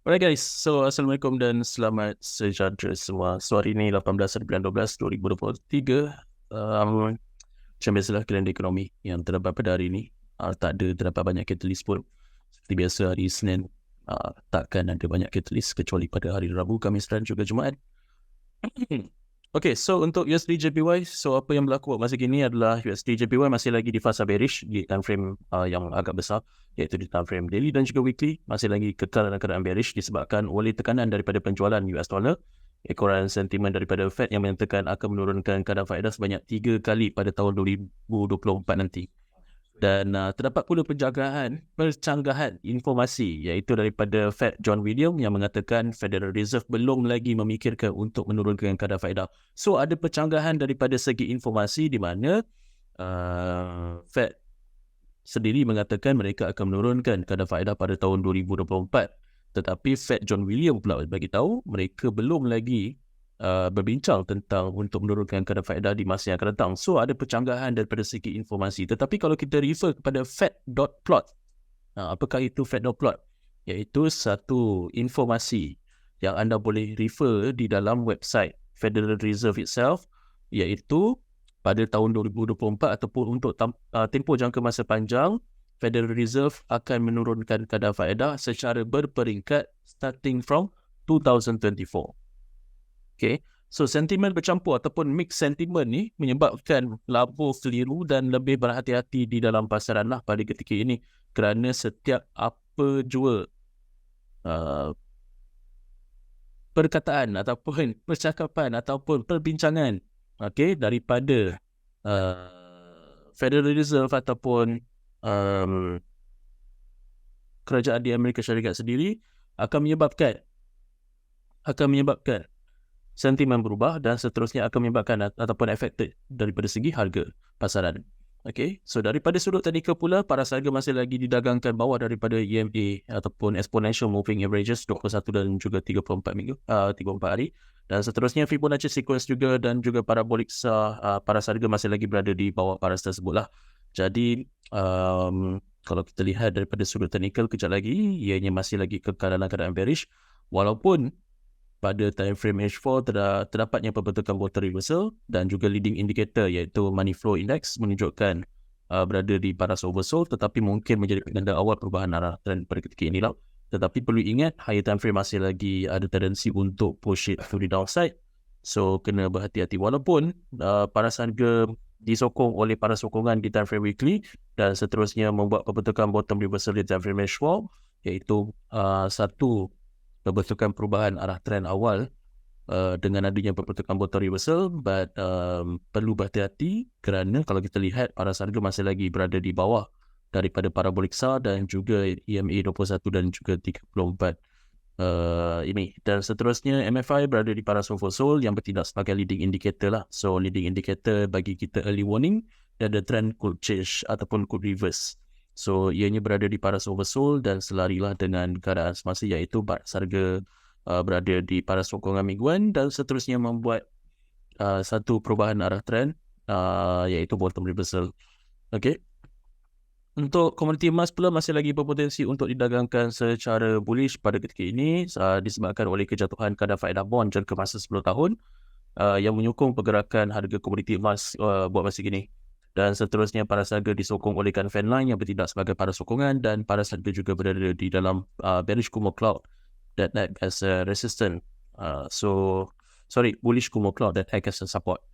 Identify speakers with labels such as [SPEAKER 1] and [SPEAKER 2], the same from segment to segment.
[SPEAKER 1] Alright guys, so Assalamualaikum dan selamat sejahtera semua. So hari ini 18 bulan 12 2023. Macam biasalah kalender ekonomi yang terdapat pada hari ini. Tak ada terdapat banyak catalyst pun. Seperti biasa hari Isnin takkan ada banyak catalyst kecuali pada hari Rabu, Khamis dan juga Jumaat. Okay, so untuk USD JPY, so apa yang berlaku masa kini adalah USD JPY masih lagi di fasa bearish di time frame yang agak besar, iaitu di time frame daily dan juga weekly, masih lagi kekal dalam keadaan bearish disebabkan oleh tekanan daripada penjualan US dollar, ekoran sentimen daripada Fed yang menyatakan akan menurunkan kadar faedah sebanyak 3 kali pada tahun 2024 nanti. Dan terdapat pula percanggahan informasi iaitu daripada Fed John William yang mengatakan Federal Reserve belum lagi memikirkan untuk menurunkan kadar faedah. So ada percanggahan daripada segi informasi di mana Fed sendiri mengatakan mereka akan menurunkan kadar faedah pada tahun 2024. Tetapi Fed John William pula bagi tahu mereka belum lagi berbincang tentang untuk menurunkan kadar faedah di masa yang akan datang. So ada percanggahan daripada segi informasi. Tetapi kalau kita refer kepada Fed.plot, apakah itu Fed.plot? Iaitu satu informasi yang anda boleh refer di dalam website Federal Reserve itself, iaitu pada tahun 2024 ataupun untuk tempoh jangka masa panjang, Federal Reserve akan menurunkan kadar faedah secara berperingkat starting from 2024. Okay, so sentimen bercampur ataupun mix sentimen ni menyebabkan labur keliru dan lebih berhati-hati di dalam pasaran lah pada ketika ini, kerana setiap apa jua perkataan ataupun percakapan ataupun perbincangan daripada Federal Reserve ataupun kerajaan di Amerika Syarikat sendiri akan menyebabkan sentimen berubah dan seterusnya akan menyebabkan ataupun affected daripada segi harga pasaran. Okay, so daripada sudut teknikal pula, paras harga masih lagi didagangkan bawah daripada EMA ataupun Exponential Moving Averages 21 dan juga 34 hari. Dan seterusnya Fibonacci Sequence juga dan juga parabolic paras harga masih lagi berada di bawah paras tersebut lah. Jadi kalau kita lihat daripada sudut teknikal kejap lagi, ianya masih lagi kekal dalam keadaan bearish, walaupun pada time frame H4 terdapatnya pembentukan bottom reversal dan juga leading indicator iaitu money flow index menunjukkan berada di paras oversold, tetapi mungkin menjadi penanda awal perubahan arah trend pada ketika inilah. Tetapi perlu ingat higher time frame masih lagi ada tendensi untuk push it to the downside, so kena berhati-hati walaupun paras harga disokong oleh para sokongan di time frame weekly dan seterusnya membuat pembentukan bottom reversal di time frame H4, iaitu satu pembentukan perubahan arah trend awal dengan adanya pembentukan bottom reversal, but perlu berhati-hati kerana kalau kita lihat paras harga masih lagi berada di bawah daripada parabolic SAR dan juga EMA 21 dan juga 34 ini. Dan seterusnya MFI berada di paras oversold yang bertindak sebagai leading indicator lah. So leading indicator bagi kita early warning dan the trend could change ataupun could reverse. So ianya berada di paras oversold dan selarilah dengan keadaan semasa, iaitu paras harga berada di paras sokongan mingguan dan seterusnya membuat satu perubahan arah trend iaitu bottom reversal. Okay. Untuk komoditi emas pula masih lagi berpotensi untuk didagangkan secara bullish pada ketika ini disebabkan oleh kejatuhan kadar faedah bond jangka masa 10 tahun yang menyokong pergerakan harga komoditi emas buat masa kini. Dan seterusnya paras harga disokong oleh fan line yang bertindak sebagai paras sokongan dan paras harga juga berada di dalam bearish Kumo Cloud that act as a resistance. Bullish Kumo Cloud that act as a support.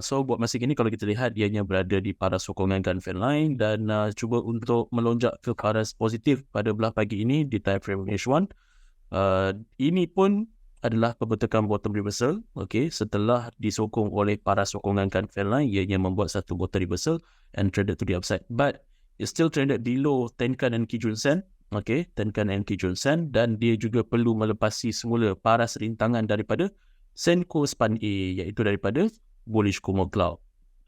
[SPEAKER 1] So buat masa kini kalau kita lihat ianya berada di paras sokongan fan line dan cuba untuk melonjak ke paras positif pada belah pagi ini di time frame H1. Ini pun adalah pembentukan bottom reversal, setelah disokong oleh paras sokongan fan line, ianya membuat satu bottom reversal and traded to the upside, but it still traded below Tenkan and Kijun Sen, Tenkan and Kijun Sen, dan dia juga perlu melepasi semula paras rintangan daripada Senko Span A, iaitu daripada bullish Kumo Cloud.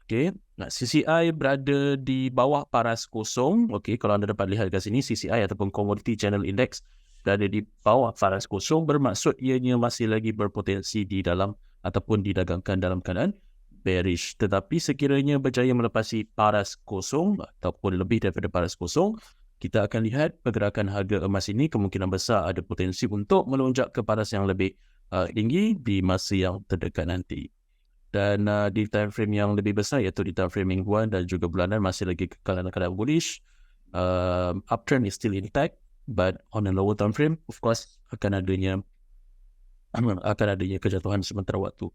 [SPEAKER 1] CCI berada di bawah paras kosong. Kalau anda dapat lihat kat sini, CCI ataupun Commodity Channel Index berada di bawah paras kosong, bermaksud ianya masih lagi berpotensi di dalam ataupun didagangkan dalam keadaan bearish. Tetapi sekiranya berjaya melepasi paras kosong ataupun lebih daripada paras kosong, kita akan lihat pergerakan harga emas ini kemungkinan besar ada potensi untuk melonjak ke paras yang lebih tinggi di masa yang terdekat nanti. Dan di time frame yang lebih besar, iaitu di time frame mingguan dan juga bulanan, masih lagi kekal dalam keadaan bullish. Uptrend is still intact, but on a lower time frame, of course, akan adanya kejatuhan sementara waktu.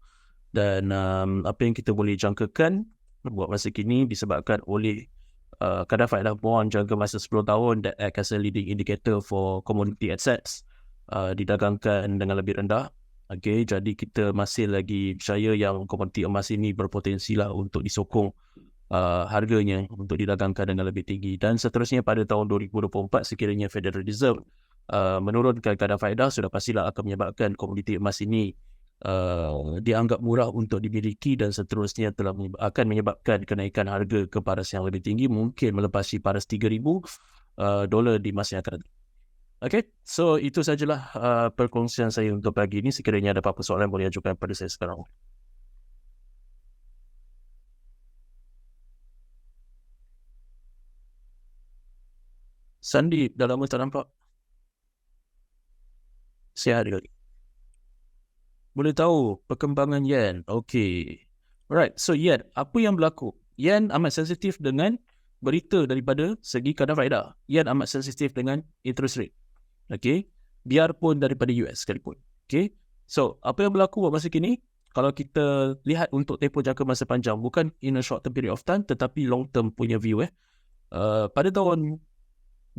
[SPEAKER 1] Dan apa yang kita boleh jangkakan buat masa kini disebabkan oleh kadar faedah bond jangka masa 10 tahun that act as a leading indicator for commodity assets didagangkan dengan lebih rendah. Okay, jadi kita masih lagi percaya yang komoditi emas ini berpotensi lah untuk disokong harganya untuk didagangkan dengan lebih tinggi. Dan seterusnya pada tahun 2024 sekiranya Federal Reserve menurunkan kadar faedah, sudah pastilah akan menyebabkan komoditi emas ini dianggap murah untuk dimiliki dan seterusnya akan menyebabkan kenaikan harga ke paras yang lebih tinggi, mungkin melepasi paras $3,000 di masa yang akan datang. Okay, so itu sajalah perkongsian saya untuk pagi ini. Sekiranya ada apa-apa soalan boleh ajukan pada saya sekarang. Sandi, dah lama tak nampak. Sihat kali. Boleh tahu perkembangan yen. Okay. Alright, so yen, apa yang berlaku? Yen amat sensitif dengan berita daripada segi kadar faedah. Yen amat sensitif dengan interest rate. Okay, biarpun daripada US sekalipun. Okay, so apa yang berlaku buat masa kini? Kalau kita lihat untuk tempoh jangka masa panjang, bukan in a short term period of time, tetapi long term punya view. Pada tahun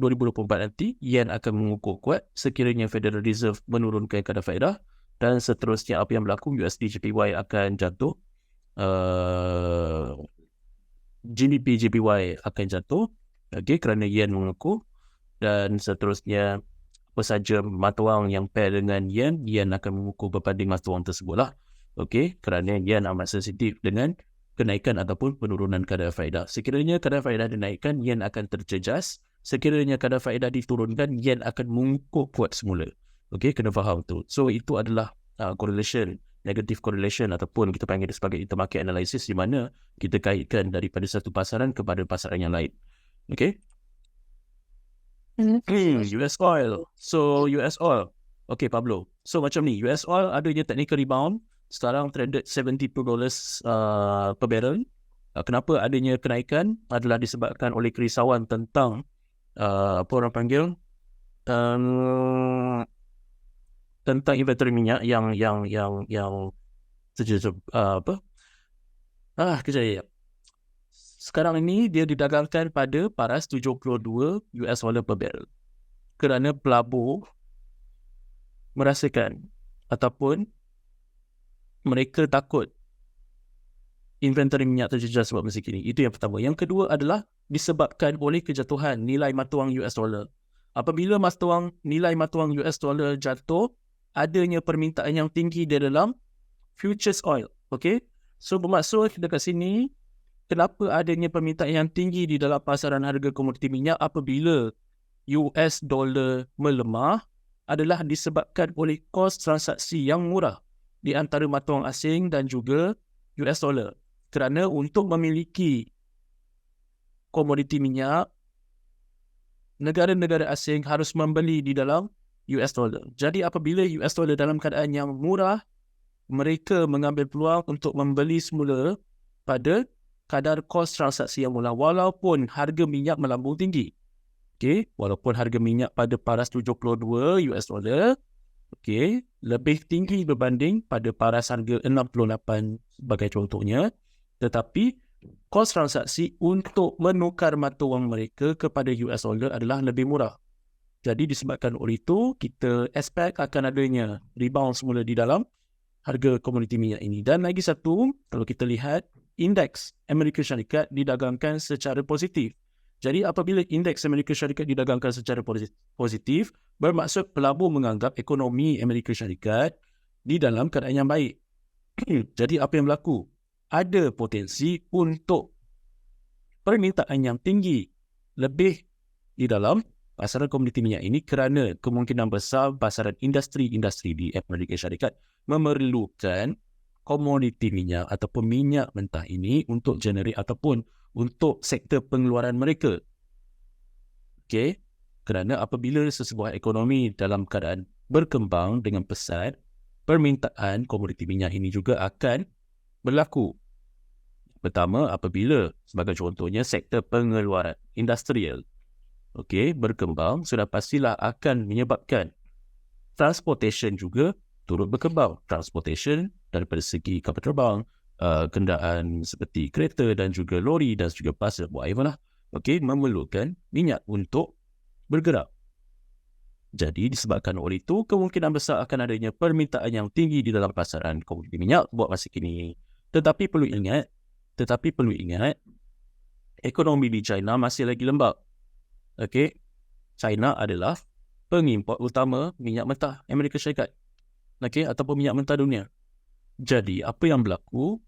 [SPEAKER 1] 2024 nanti, yen akan mengukuh kuat sekiranya Federal Reserve menurunkan kadar faedah, dan seterusnya apa yang berlaku, USD JPY akan jatuh, GBP JPY akan jatuh, okay, kerana yen mengukuh, dan seterusnya apa saja mata wang yang pair dengan yen akan mengukuh berbanding mata wang tersebut lah. Okey, kerana yen amat sensitif dengan kenaikan ataupun penurunan kadar faedah. Sekiranya kadar faedah dinaikkan, yen akan terjejas. Sekiranya kadar faedah diturunkan, yen akan mengukuh kuat semula. Okey, kena faham tu. So itu adalah correlation, negative correlation ataupun kita panggil sebagai intermarket analysis, di mana kita kaitkan daripada satu pasaran kepada pasaran yang lain. Okey. US oil. So US oil. Okay, Pablo. So macam ni, US oil adanya technical rebound. Sekarang trended $72 per barrel. Kenapa adanya kenaikan adalah disebabkan oleh kerisauan tentang apa orang panggil tentang inventory minyak yang kejap. Sekarang ini dia didagangkan pada paras $72 per barrel. Kerana pelabur merasakan ataupun mereka takut inventory minyak terjejas sebab masa kini. Itu yang pertama. Yang kedua adalah disebabkan oleh kejatuhan nilai mata wang US dollar. Apabila nilai mata wang US dollar jatuh, adanya permintaan yang tinggi di dalam futures oil. Okay? So bermaksud dekat sini, kenapa adanya permintaan yang tinggi di dalam pasaran harga komoditi minyak apabila US dollar melemah adalah disebabkan oleh kos transaksi yang murah di antara mata wang asing dan juga US dollar. Kerana untuk memiliki komoditi minyak, negara-negara asing harus membeli di dalam US dollar. Jadi apabila US dollar dalam keadaan yang murah, mereka mengambil peluang untuk membeli semula pada kadar kos transaksi yang murah walaupun harga minyak melambung tinggi. Okey, walaupun harga minyak pada paras $72 okey, lebih tinggi berbanding pada paras harga 68 sebagai contohnya, tetapi kos transaksi untuk menukar mata wang mereka kepada US dollar adalah lebih murah. Jadi disebabkan oleh itu, kita expect akan adanya rebound semula di dalam harga komoditi minyak ini. Dan lagi satu, kalau kita lihat, indeks Amerika Syarikat didagangkan secara positif. Jadi apabila indeks Amerika Syarikat didagangkan secara positif, bermaksud pelabur menganggap ekonomi Amerika Syarikat di dalam keadaan yang baik. Jadi apa yang berlaku? Ada potensi untuk permintaan yang tinggi lebih di dalam pasaran komoditi minyak ini kerana kemungkinan besar pasaran industri di Amerika Syarikat memerlukan komoditi minyak ataupun minyak mentah ini untuk generate ataupun untuk sektor pengeluaran mereka. Okay, kerana apabila sesebuah ekonomi dalam keadaan berkembang dengan pesat, permintaan komoditi minyak ini juga akan berlaku. Pertama, apabila sebagai contohnya sektor pengeluaran industrial berkembang, sudah pastilah akan menyebabkan transportation juga turut berkembang. Transportation daripada segi kapal terbang, kenderaan seperti kereta dan juga lori dan juga bas, whatever lah, memerlukan minyak untuk bergerak. Jadi disebabkan oleh itu, kemungkinan besar akan adanya permintaan yang tinggi di dalam pasaran komoditi minyak buat masa kini. Tetapi perlu ingat, ekonomi di China masih lagi lembab. China adalah pengimport utama minyak mentah Amerika Syarikat. Ataupun minyak mentah dunia. Jadi, apa yang berlaku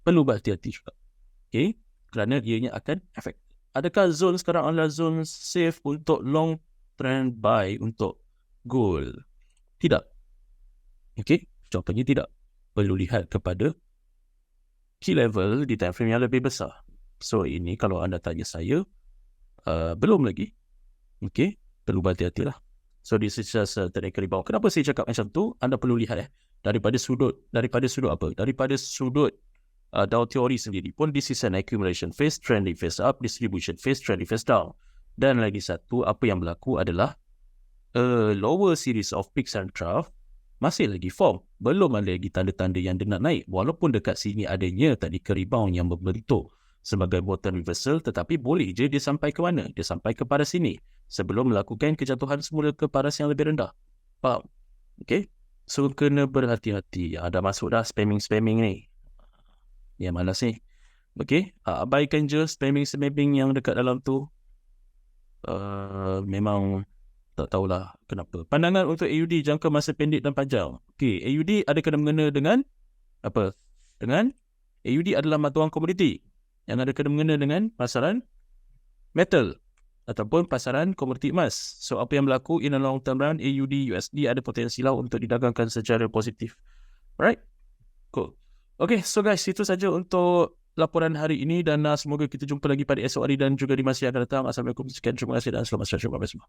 [SPEAKER 1] perlu berhati-hati juga. Kerana ianya akan efek. Adakah zone sekarang adalah zone safe untuk long trend buy untuk gold? Tidak. Contohnya tidak. Perlu lihat kepada key level di time frame yang lebih besar. So, ini kalau anda tanya saya, belum lagi. Perlu berhati-hatilah. So, this is just a technical rebound. Kenapa saya cakap macam tu? Anda perlu lihat daripada sudut apa? Daripada sudut Dow teori sendiri pun, this is an accumulation phase, trending phase up, distribution phase, trending phase down. Dan lagi satu, apa yang berlaku adalah a lower series of peaks and trough masih lagi form. Belum ada lagi tanda-tanda yang dia nak naik. Walaupun dekat sini adanya tadi rebound yang membentuk sebagai bottom reversal, tetapi boleh je dia sampai ke mana? Dia sampai ke paras sini sebelum melakukan kejatuhan semula ke paras yang lebih rendah. Faham? So, kena berhati-hati. Dah masuk dah spamming ni. Yang malas ni. Abaikan je spamming yang dekat dalam tu. Memang tak tahulah kenapa. Pandangan untuk AUD jangka masa pendek dan panjang. AUD ada kena-mengena dengan apa? Dengan AUD adalah mata wang komoditi yang ada kena-mengena dengan pasaran metal ataupun pasaran komoditi emas. So, apa yang berlaku in a long term run, AUD, USD ada potensi lah untuk didagangkan secara positif. Right? Cool. So guys, itu saja untuk laporan hari ini dan semoga kita jumpa lagi pada esok hari dan juga di masa yang akan datang. Assalamualaikum, sekian, terima kasih dan selamat siang. Bye-bye semua.